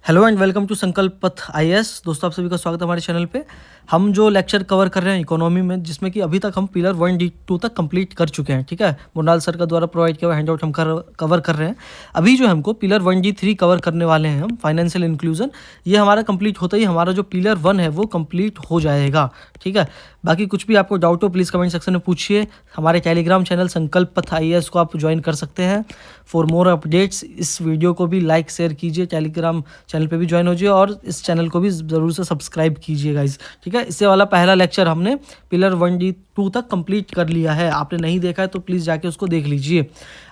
Hello and welcome to संकल्प पथ IAS. दोस्तों, आप सभी का स्वागत है हमारे चैनल पे। हम जो लेक्चर कवर कर रहे हैं इकोनॉमी में, जिसमें कि अभी तक हम पिलर 1D2 तक कंप्लीट कर चुके हैं। ठीक है, मुंडाल सर का द्वारा प्रोवाइड किया हुआ हैंडआउट हम कवर कर रहे हैं। अभी जो हमको पिलर 1D3 कवर करने वाले हैं हम, फाइनेंशियल इंक्लूजन। ये हमारा कंप्लीट होता ही हमारा जो पिलर 1 है वो कंप्लीट हो जाएगा। ठीक है, बाकी कुछ भी आपको डाउट हो प्लीज़ कमेंट सेक्शन में पूछिए। हमारे टेलीग्राम चैनल संकल्प पथ आईएएस को आप ज्वाइन कर सकते हैं फॉर मोर अपडेट्स। इस वीडियो को भी लाइक शेयर कीजिए, टेलीग्राम चैनल पे भी ज्वाइन हो जाइए और इस चैनल को भी ज़रूर से सब्सक्राइब कीजिए गाइस। ठीक है, इससे वाला पहला लेक्चर हमने पिलर 1D2 तक कंप्लीट कर लिया है। आपने नहीं देखा है तो प्लीज़ जाके उसको देख लीजिए।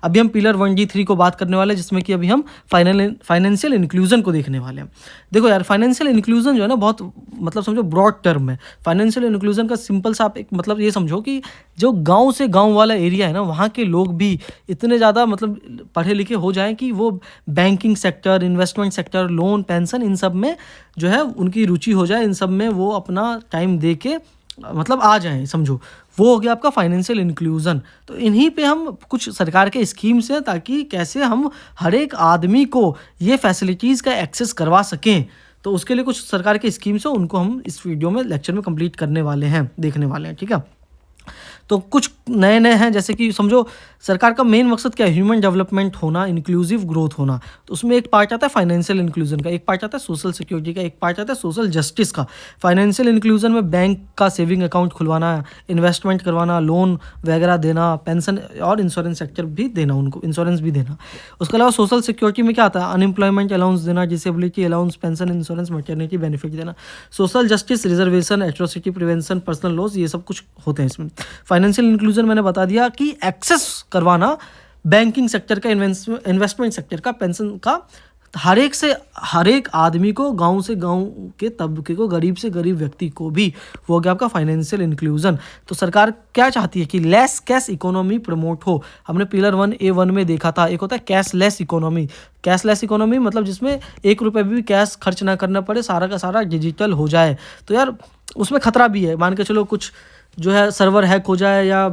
अभी हम पिलर 1D3 को बात करने वाले हैं, जिसमें कि अभी हम फाइनेंशियल इंक्लूजन को देखने वाले हैं। देखो यार, फाइनेंशियल इंक्लूजन जो है ना, बहुत मतलब समझो ब्रॉड टर्म है। फाइनेंशियल इंक्लूजन का सिंपल सा आप एक मतलब ये समझो कि जो गांव से गांव वाला एरिया है ना, वहाँ के लोग भी इतने ज़्यादा मतलब पढ़े लिखे हो जाएं कि वो banking sector, investment sector, loan, pension, इन सब में जो है उनकी रुचि हो जाए। इन सब में वो अपना टाइम दे के मतलब आ जाएं, समझो। वो हो गया आपका फाइनेंशियल इंक्लूजन। तो इन्हीं पे हम कुछ सरकार के स्कीम्स हैं ताकि कैसे हम हर एक आदमी को ये फैसिलिटीज़ का एक्सेस करवा सकें। तो उसके लिए कुछ सरकार के स्कीम्स हैं, उनको हम इस वीडियो में लेक्चर में कंप्लीट करने वाले हैं, देखने वाले हैं। ठीक है, तो कुछ नए नए हैं, जैसे कि समझो सरकार का मेन मकसद क्या है? ह्यूमन डेवलपमेंट होना, इंक्लूसिव ग्रोथ होना। तो उसमें एक पार्ट आता है फाइनेंशियल इंक्लूजन का, एक पार्ट आता है सोशल सिक्योरिटी का, एक पार्ट आता है सोशल जस्टिस का। फाइनेंशियल इंक्लूजन में बैंक का सेविंग अकाउंट खुलवाना, इन्वेस्टमेंट करवाना, लोन वगैरह देना, पेंशन और इंश्योरेंस सेक्टर भी देना, उनको इंश्योरेंस भी देना। उसके अलावा सोशल सिक्योरिटी में क्या आता है? अनएम्प्लॉयमेंट अलाउंस देना, disability allowance, pension, insurance, maternity benefit देना। Social justice, reservation, atrocity prevention, personal loss, ये सब कुछ होते हैं इसमें। फाइनेंशियल इंक्लूजन मैंने बता दिया कि एक्सेस करवाना बैंकिंग सेक्टर का, इन्वेस्टमेंट सेक्टर का, पेंशन का, हर एक आदमी को, गांव से गांव के तबके को, गरीब से गरीब व्यक्ति को भी, वो हो गया आपका फाइनेंशियल इंक्लूजन। तो सरकार क्या चाहती है कि लेस कैश इकोनॉमी प्रमोट हो। हमने पिलर 1A1 में देखा था, एक होता है कैशलेस इकोनॉमी। कैशलेस इकोनॉमी मतलब जिसमें 1 रुपये भी कैश खर्च ना करना पड़े, सारा का सारा डिजिटल हो जाए। तो यार उसमें खतरा भी है, मान के चलो कुछ जो है सर्वर हैक हो जाए या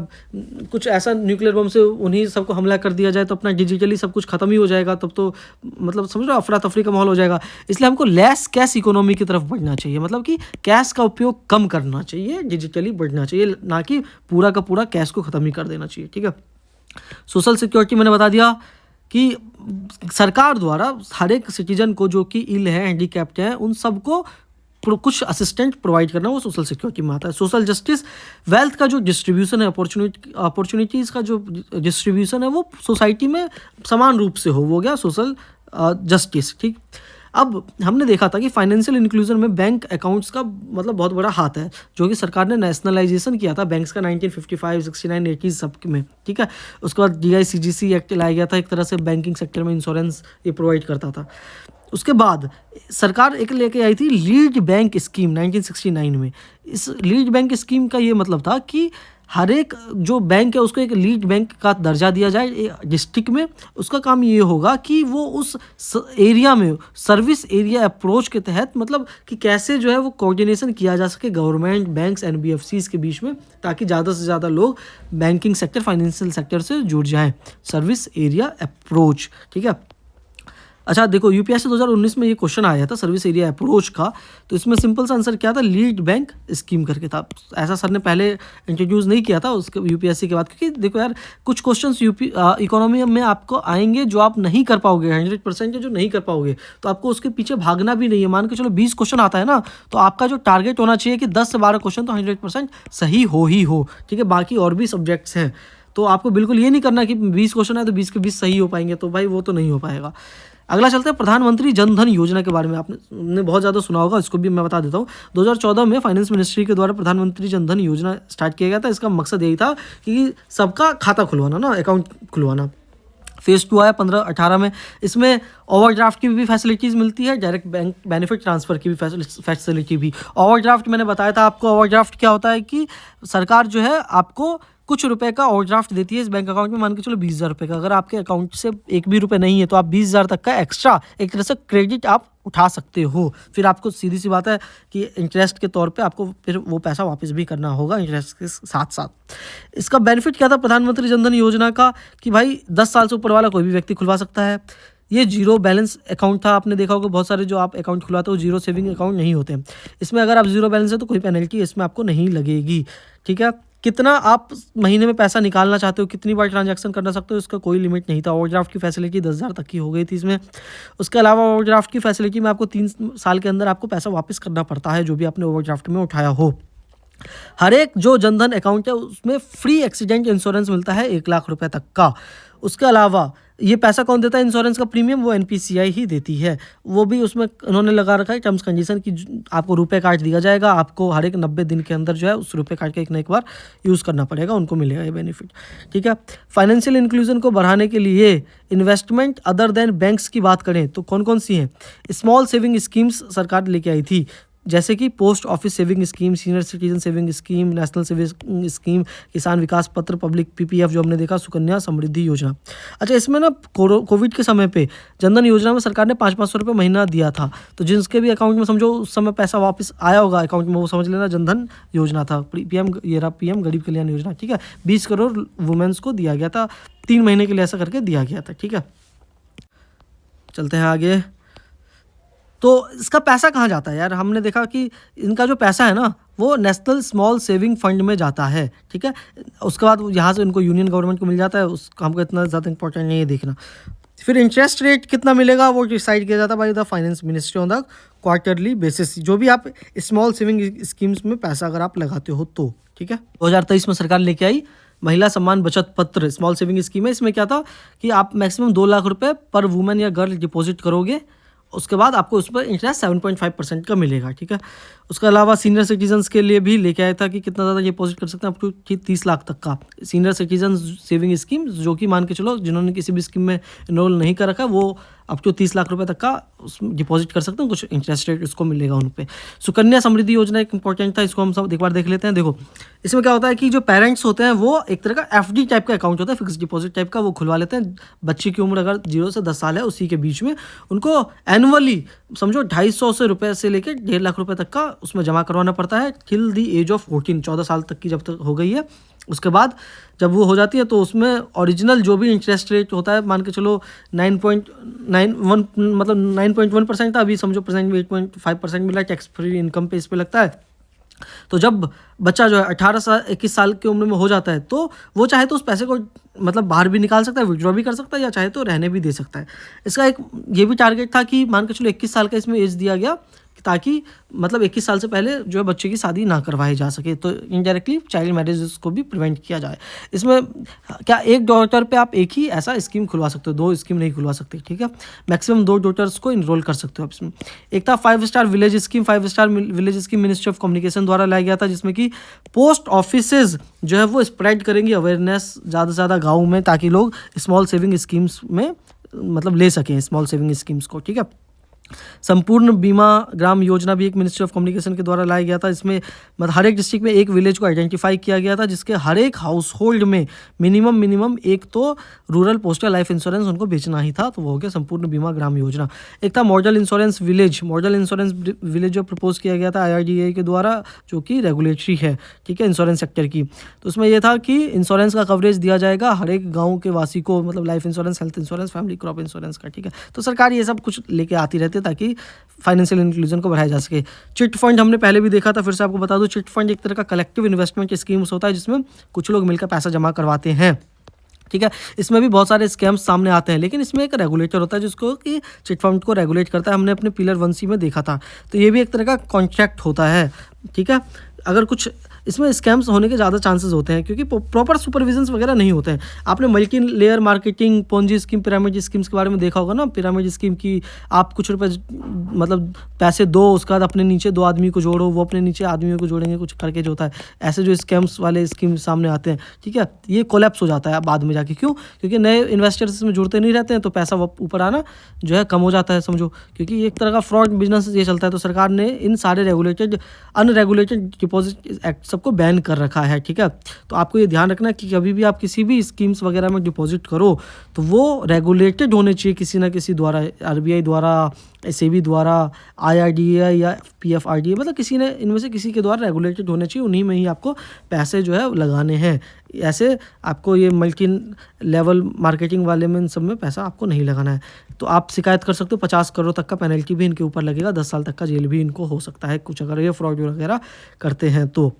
कुछ ऐसा न्यूक्लियर बम से उन्हीं सबको हमला कर दिया जाए तो अपना डिजिटली सब कुछ खत्म ही हो जाएगा। तब तो मतलब समझ लो अफरा तफरी का माहौल हो जाएगा। इसलिए हमको लेस कैश इकोनॉमी की तरफ बढ़ना चाहिए, मतलब कि कैश का उपयोग कम करना चाहिए, डिजिटली बढ़ना चाहिए, ना कि पूरा का पूरा कैश को ख़त्म ही कर देना चाहिए। ठीक है, सोशल सिक्योरिटी मैंने बता दिया कि सरकार द्वारा हर एक सिटीजन को जो कि इल है, हैंडीकैप्ड है, उन सबको कुछ असिस्टेंट प्रोवाइड करना, वो सोशल सिक्योरिटी में आता है। सोशल जस्टिस, वेल्थ का जो डिस्ट्रीब्यूशन है, अपॉर्चुनिटीज़ का जो डिस्ट्रीब्यूशन है, वो सोसाइटी में समान रूप से हो, वो गया सोशल जस्टिस। ठीक, अब हमने देखा था कि फाइनेंशियल इंक्लूजन में बैंक अकाउंट्स का मतलब बहुत बड़ा हाथ है, जो कि सरकार ने नेशनलाइजेशन किया था बैंक्स का 1955, 69, 80 सब में। ठीक है, उसके बाद DICGC एक्ट लाया गया था, एक तरह से बैंकिंग सेक्टर में इंश्योरेंस ये प्रोवाइड करता था। उसके बाद सरकार एक लेके आई थी लीड बैंक स्कीम 1969 में। इस लीड बैंक स्कीम का ये मतलब था कि हर एक जो बैंक है उसको एक लीड बैंक का दर्जा दिया जाए डिस्ट्रिक्ट में। उसका काम ये होगा कि वो उस एरिया में सर्विस एरिया अप्रोच के तहत, मतलब कि कैसे जो है वो कोऑर्डिनेशन किया जा सके गवर्नमेंट, बैंक्स, NBFCs के बीच में, ताकि ज़्यादा से ज़्यादा लोग बैंकिंग सेक्टर, फाइनेंशियल सेक्टर से जुड़ जाएँ। Service area approach. ठीक है, अच्छा देखो, UPSC 2019 में ये क्वेश्चन आया था सर्विस एरिया अप्रोच का। तो इसमें सिंपल सा आंसर क्या था? लीड बैंक स्कीम करके था। ऐसा सर ने पहले इंट्रोड्यूस नहीं किया था उसके UPSC के बाद, क्योंकि देखो यार कुछ क्वेश्चंस इकोनॉमी में आपको आएंगे जो आप नहीं कर पाओगे, 100% जो नहीं कर पाओगे, तो आपको उसके पीछे भागना भी नहीं है। मान के चलो 20 क्वेश्चन आता है ना, तो आपका जो टारगेट होना चाहिए कि 10 से 12 क्वेश्चन तो 100% सही हो ही हो। ठीक है, बाकी और भी सब्जेक्ट्स हैं, तो आपको बिल्कुल ये नहीं करना कि 20 क्वेश्चन है तो 20 के 20 सही हो पाएंगे, तो भाई वो तो नहीं हो पाएगा। अगला चलते हैं प्रधानमंत्री जन धन योजना के बारे में। आपने बहुत ज़्यादा सुना होगा, इसको भी मैं बता देता हूँ। 2014 में फाइनेंस मिनिस्ट्री के द्वारा प्रधानमंत्री जन धन योजना स्टार्ट किया गया था। इसका मकसद यही था कि सबका खाता खुलवाना ना, अकाउंट खुलवाना। फेज़ 2 आया 15-18 में। इसमें ओवरड्राफ्ट की भी फैसिलिटीज़ मिलती है, डायरेक्ट बैंक बेनिफिट ट्रांसफ़र की भी फैसिलिटी भी। ओवरड्राफ्ट मैंने बताया था आपको, ओवरड्राफ्ट क्या होता है कि सरकार जो है आपको कुछ रुपए का ओवरड्राफ्ट देती है इस बैंक अकाउंट में। मान के चलो 20,000 रुपये का, अगर आपके अकाउंट से एक भी रुपये नहीं है तो आप 20,000 तक का एक्स्ट्रा एक तरह से क्रेडिट आप उठा सकते हो। फिर आपको सीधी सी बात है कि इंटरेस्ट के तौर पे आपको फिर वो पैसा वापस भी करना होगा इंटरेस्ट के साथ साथ। इसका बेनिफिट क्या था प्रधानमंत्री जन धन योजना का? कि भाई 10 साल से ऊपर वाला कोई भी व्यक्ति खुलवा सकता है। ये जीरो बैलेंस अकाउंट था। आपने देखा होगा बहुत सारे जो आप अकाउंट खुलवाते हो जीरो सेविंग अकाउंट नहीं होते हैं। इसमें अगर आप जीरो बैलेंस है तो कोई पेनल्टी इसमें आपको नहीं लगेगी, ठीक है। कितना आप महीने में पैसा निकालना चाहते हो, कितनी बार ट्रांजैक्शन करना सकते हो, इसका कोई लिमिट नहीं था। ओवरड्राफ्ट की फैसिलिटी 10,000 तक की हो गई थी इसमें। उसके अलावा ओवरड्राफ्ट की फैसिलिटी में आपको 3 साल के अंदर आपको पैसा वापस करना पड़ता है जो भी आपने ओवरड्राफ्ट में उठाया हो। हर एक जो जनधन अकाउंट है उसमें फ्री एक्सीडेंट इंश्योरेंस मिलता है 1,00,000 रुपए तक का। उसके अलावा ये पैसा कौन देता है इंश्योरेंस का प्रीमियम, वो एनपीसीआई ही देती है। वो भी उसमें उन्होंने लगा रखा है टर्म्स कंडीशन की आपको रुपए कार्ड दिया जाएगा, आपको हर एक 90 दिन के अंदर जो है उस रुपए कार्ड का एक ना एक बार यूज़ करना पड़ेगा, उनको मिलेगा ये बेनिफिट, ठीक है। फाइनेंशियल इंक्लूजन को बढ़ाने के लिए इन्वेस्टमेंट अदर देन बैंक्स की बात करें तो कौन कौन सी हैं, स्मॉल सेविंग स्कीम्स सरकार लेके आई थी, जैसे कि post office saving scheme, senior citizen saving scheme, national saving scheme, किसान विकास पत्र, पब्लिक पीपीएफ जो हमने देखा, सुकन्या समृद्धि योजना। अच्छा, इसमें ना कोविड के समय पे जनधन योजना में सरकार ने 500-500 रुपये महीना दिया था, तो जिसके भी अकाउंट में समझो उस समय पैसा वापस आया होगा अकाउंट में, वो समझ लेना जनधन योजना था। पीएम गरीब कल्याण योजना, ठीक है। 20 करोड़ वुमेन्स को दिया गया था, 3 महीने के लिए ऐसा करके दिया गया था, ठीक है। चलते हैं आगे। तो इसका पैसा कहाँ जाता है यार, हमने देखा कि इनका जो पैसा है ना वो नेशनल स्मॉल सेविंग फंड में जाता है, ठीक है। उसके बाद यहाँ से इनको यूनियन गवर्नमेंट को मिल जाता है, उसका हमको इतना ज़्यादा इंपॉर्टेंट नहीं है देखना। फिर इंटरेस्ट रेट कितना मिलेगा वो डिसाइड किया जाता है by the finance ministry on the quarterly basis, जो भी आप स्मॉल सेविंग स्कीम्स में पैसा अगर आप लगाते हो तो, ठीक है। 2023 में सरकार लेके आई महिला सम्मान बचत पत्र स्मॉल सेविंग स्कीम है। इसमें क्या था कि आप मैक्सिमम 2 लाख रुपए पर वुमेन या गर्ल डिपॉजिट करोगे, उसके बाद आपको उस पर इंटरेस्ट 7.5% का मिलेगा, ठीक है। उसके अलावा सीनियर सिटीजन्स के लिए भी लेके आया था कि कितना ज़्यादा डिपॉजिट कर सकते हैं, अप टू 30 लाख तक का सीनियर सिटीजन सेविंग स्कीम, जो कि मान के चलो जिन्होंने किसी भी स्कीम में इनरोल नहीं कर रखा वो अप टू 30 लाख रुपए तक का उसमें डिपॉजिट कर सकते हैं, कुछ इंटरेस्ट रेट उसको मिलेगा उन पर। सुकन्या समृद्धि योजना एक इंपॉर्टेंट था, इसको हम सब एक बार देख लेते हैं। देखो इसमें क्या होता है कि जो पेरेंट्स होते हैं वो एक तरह का एफडी टाइप का अकाउंट होता है, फिक्स डिपॉजिट टाइप का, वो खुलवा लेते हैं। बच्चे की उम्र अगर 0 से 10 साल है उसी के बीच में उनको एनुअली समझो 250 रुपये से लेकर 1.5 लाख रुपए तक का उसमें जमा करवाना पड़ता है टिल दी एज ऑफ 14, 14 साल तक की जब तक हो गई है। उसके बाद जब वो हो जाती है तो उसमें ओरिजिनल जो भी इंटरेस्ट रेट होता है, मान के चलो 9.91 मतलब 9.1% था, अभी समझो प्रेजेंट में 8.5% मिला, टैक्स फ्री इनकम पे इस पे लगता है। तो जब बच्चा जो है 18 साल 21 साल की उम्र में हो जाता है तो वो चाहे तो उस पैसे को मतलब बाहर भी निकाल सकता है, विड्रॉ भी कर सकता है, या चाहे तो रहने भी दे सकता है। इसका एक ये भी टारगेट था कि मान के चलो 21 साल का इसमें एज दिया गया ताकि मतलब 21 साल से पहले जो है बच्चे की शादी ना करवाई जा सके, तो इनडायरेक्टली चाइल्ड मैरिजेस को भी प्रिवेंट किया जाए। इसमें क्या एक डॉटर पे आप एक ही ऐसा स्कीम खुलवा सकते हो, 2 स्कीम नहीं खुलवा सकते, ठीक है। मैक्सिमम 2 डॉटर्स को इनरोल कर सकते हो आप इसमें। एक था 5 star village scheme, 5 star village scheme ministry of communication द्वारा लाया गया था, जिसमें कि पोस्ट ऑफिसेज जो है वो स्प्रेड करेंगी अवेयरनेस ज़्यादा से ज़्यादा गाँव में, ताकि लोग स्मॉल सेविंग स्कीम्स में मतलब ले सकें स्मॉल सेविंग स्कीम्स को, ठीक है। संपूर्ण बीमा ग्राम योजना भी एक मिनिस्ट्री ऑफ कम्युनिकेशन के द्वारा लाया गया था। इसमें मतलब हर एक डिस्ट्रिक्ट में एक विलेज को आइडेंटिफाई किया गया था, जिसके हर एक हाउस होल्ड में मिनिमम एक तो रूरल पोस्टल लाइफ इंश्योरेंस उनको बेचना ही था, तो वो हो गया संपूर्ण बीमा ग्राम योजना। एक था मॉडल इंश्योरेंस विलेज जो प्रपोज किया गया था IRDA के द्वारा, जो कि रेगुलेटरी है, ठीक है, इंश्योरेंस सेक्टर की। तो उसमें यह था कि इंश्योरेंस का कवरेज दिया जाएगा हर एक गाँव के वासी को, मतलब life insurance, health insurance, family crop insurance का, ठीक है। तो सरकार ये सब कुछ लेके आती रहती है ताकि फाइनेंशियल इंक्लूजन को बढ़ाया जा सके। चिट फंड हमने पहले भी देखा था, फिर से आपको बता दूं, चिट फंड एक तरह का कलेक्टिव इन्वेस्टमेंट स्कीम्स होता है जिसमें कुछ लोग मिलकर पैसा जमा करवाते हैं, ठीक है। इसमें भी बहुत सारे स्कैम्स सामने आते हैं, लेकिन इसमें एक रेगुलेटर होता है जिसको कि चिट फंड को रेगुलेट करता है। हमने अपने पिलर 1C में देखा था, तो ये भी एक तरह का कॉन्ट्रैक्ट होता है, ठीक है। अगर कुछ इसमें स्कैम्स होने के ज़्यादा चांसेस होते हैं क्योंकि प्रॉपर सुपरविजन्स वगैरह नहीं होते हैं। आपने multi layer marketing, Ponzi scheme, pyramid schemes के बारे में देखा होगा ना। पिरामिड स्कीम की आप कुछ रुपए मतलब पैसे दो, उसके बाद अपने नीचे 2 आदमी को जोड़ो, वो अपने नीचे आदमियों को जोड़ेंगे, कुछ करके जो होता है, ऐसे जो स्कैम्स वाले स्कीम सामने आते हैं, ठीक है, ये कोलैप्स हो जाता है बाद में जाके। क्यों? क्योंकि नए इन्वेस्टर्स इसमें जुड़ते नहीं रहते हैं, तो पैसा ऊपर आना जो है कम हो जाता है, समझो, क्योंकि एक तरह का फ्रॉड बिजनेस ये चलता है। तो सरकार ने इन सारे रेगुलेटेड अनरेगुलेटेड डिपॉजिट एक्ट सबको बैन कर रखा है, ठीक है। तो आपको ये ध्यान रखना है कि कभी भी आप किसी भी स्कीम्स वगैरह में डिपॉजिट करो तो वो रेगुलेटेड होने चाहिए किसी ना किसी द्वारा, RBI द्वारा, सेबी द्वारा, IRDAI या PFRDA, मतलब किसी ने इनमें से किसी के द्वारा रेगुलेटेड होने चाहिए, उन्हीं में ही आपको पैसे जो है लगाने हैं। ऐसे आपको ये मल्टी लेवल मार्केटिंग वाले में इन सब में पैसा आपको नहीं लगाना है। तो आप शिकायत कर सकते हो, 50 करोड़ तक का पेनल्टी भी इनके ऊपर लगेगा, 10 साल तक का जेल भी इनको हो सकता है कुछ, अगर ये फ्रॉड वगैरह करते हैं तो।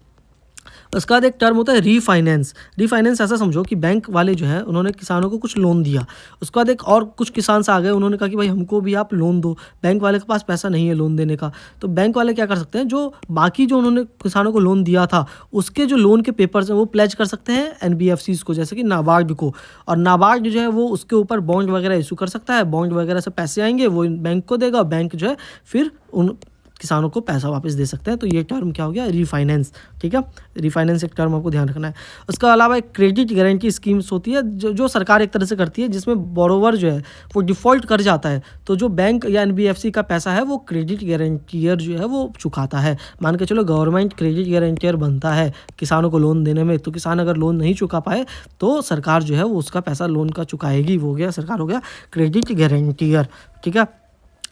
उसके बाद एक टर्म होता है रीफाइनेंस। रीफाइनेंस ऐसा समझो कि बैंक वाले जो है उन्होंने किसानों को कुछ लोन दिया, उसके बाद एक और कुछ किसान से आ गए, उन्होंने कहा कि भाई हमको भी आप लोन दो, बैंक वाले के पास पैसा नहीं है लोन देने का। तो बैंक वाले क्या कर सकते हैं, जो बाकी जो उन्होंने किसानों को लोन दिया था उसके जो लोन के पेपर्स हैं वो प्लेज कर सकते हैं NBFCs को, जैसे कि नाबार्ड को, और नाबार्ड जो है वो उसके ऊपर बॉन्ड वगैरह इशू कर सकता है। बॉन्ड वगैरह से पैसे आएंगे, वो बैंक को देगा, बैंक जो है फिर उन किसानों को पैसा वापस दे सकते हैं। तो ये टर्म क्या हो गया, रीफाइनेंस। ठीक है, रीफाइनेंस एक टर्म आपको ध्यान रखना है। उसके अलावा एक क्रेडिट गारंटी स्कीम्स होती है जो सरकार एक तरह से करती है, जिसमें बोरोवर जो है वो डिफ़ॉल्ट कर जाता है, तो जो बैंक या NBFC का पैसा है वो क्रेडिट गारंटियर जो है वो चुकाता है। मान के चलो गवर्नमेंट क्रेडिट गारंटियर बनता है किसानों को लोन देने में, तो किसान अगर लोन नहीं चुका पाए तो सरकार जो है वो उसका पैसा लोन का चुकाएगी, वो हो गया सरकार, हो गया क्रेडिट गारंटियर। ठीक है,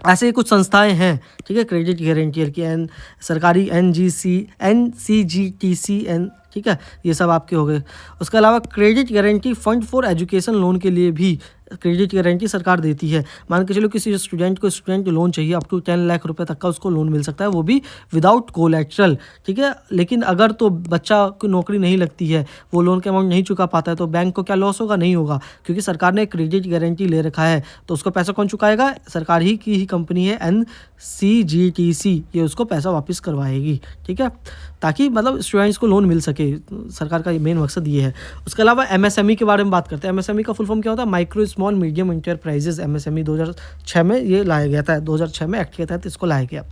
ऐसे ही कुछ संस्थाएं हैं, ठीक है, क्रेडिट गारंटियर की, सरकारी NCGTC, ठीक है, ये सब आपके हो गए। उसके अलावा credit guarantee fund for education loan के लिए भी क्रेडिट गारंटी सरकार देती है। मान के चलो किसी स्टूडेंट को लोन चाहिए, अप टू 10 लाख रुपए तक का उसको लोन मिल सकता है, वो भी विदाउट कोलेट्रल। ठीक है, लेकिन अगर तो बच्चा को नौकरी नहीं लगती है, वो लोन के अमाउंट नहीं चुका पाता है, तो बैंक को क्या लॉस होगा, नहीं होगा, क्योंकि सरकार ने क्रेडिट गारंटी ले रखा है। तो उसको पैसा कौन चुकाएगा, सरकार ही की ही कंपनी है NCGTC, ये उसको पैसा वापस करवाएगी। ठीक है, ताकि मतलब स्टूडेंट्स को लोन मिल सके, सरकार का मेन मकसद ये है। उसके अलावा MSME के बारे में बात करते हैं। MSME का फुल फॉर्म क्या होता है, micro small medium enterprises. MSME 2006 में ये लाया गया था, 2006 में एक्ट के तहत इसको लाया गया।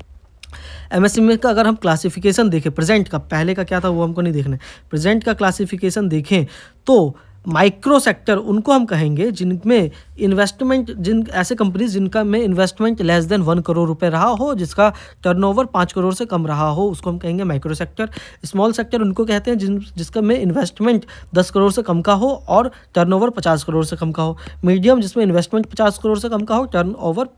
MSME का अगर हम क्लासिफिकेशन देखें प्रेजेंट का, पहले का क्या था वो हमको नहीं देखना है, प्रेजेंट का क्लासिफिकेशन देखें तो माइक्रो सेक्टर उनको हम कहेंगे जिनमें इन्वेस्टमेंट, ऐसे कंपनीज जिनका में इन्वेस्टमेंट लेस देन 1 करोड़ रुपए रहा हो, जिसका टर्नओवर 5 करोड़ से कम रहा हो, उसको हम कहेंगे माइक्रो सेक्टर। स्मॉल सेक्टर उनको कहते हैं जिसका में इन्वेस्टमेंट 10 करोड़ से कम का हो और टर्नओवर 50 करोड़ से कम का हो। मीडियम जिसमें इन्वेस्टमेंट 50 करोड़ से कम का हो, टर्नओवर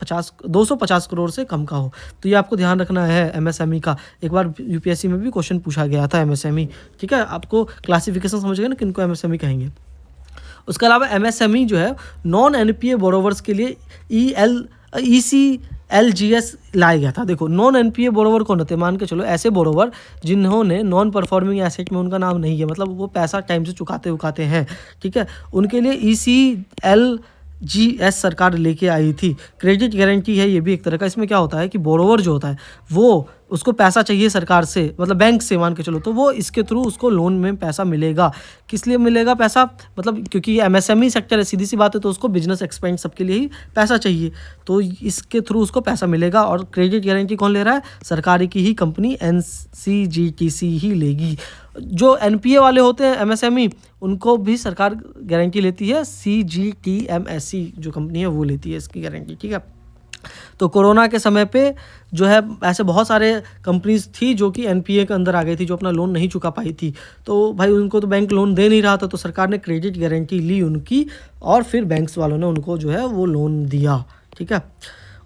250 करोड़ से कम का हो। तो ये आपको ध्यान रखना है MSME का। एक बार UPSC में भी क्वेश्चन पूछा गया था MSME। ठीक है, आपको क्लासिफिकेशन समझ गए ना किनको MSME कहेंगे। उसके अलावा MSME जो है नॉन NPA बोरोवर्स के लिए ECLGS लाया गया था। देखो नॉन NPA बोरोवर कौन होते हैं, मान के चलो ऐसे बोरोवर जिन्होंने नॉन परफॉर्मिंग एसेट में उनका नाम नहीं है, मतलब वो पैसा टाइम से चुकाते हैं। ठीक है, उनके लिए ECLGS सरकार लेके आई थी। क्रेडिट गारंटी है ये भी एक तरह का। इसमें क्या होता है कि बोरोवर जो होता है वो उसको पैसा चाहिए सरकार से, मतलब बैंक से मान के चलो, तो वो इसके थ्रू उसको लोन में पैसा मिलेगा। किस लिए मिलेगा पैसा, मतलब क्योंकि ये MSME सेक्टर है, सीधी सी बात है, तो उसको बिजनेस एक्सपेंड सबके लिए ही पैसा चाहिए, तो इसके थ्रू उसको पैसा मिलेगा। और क्रेडिट गारंटी कौन ले रहा है, सरकारी की ही कंपनी NCGTC ही लेगी। जो NPA वाले होते हैं MSME उनको भी सरकार गारंटी लेती है, CGTMSE जो कंपनी है वो लेती है इसकी गारंटी। ठीक है, तो कोरोना के समय पे जो है ऐसे बहुत सारे कंपनीज थी जो कि NPA के अंदर आ गई थी, जो अपना लोन नहीं चुका पाई थी, तो भाई उनको तो बैंक लोन दे नहीं रहा था, तो सरकार ने क्रेडिट गारंटी ली उनकी, और फिर बैंक्स वालों ने उनको जो है वो लोन दिया। ठीक है,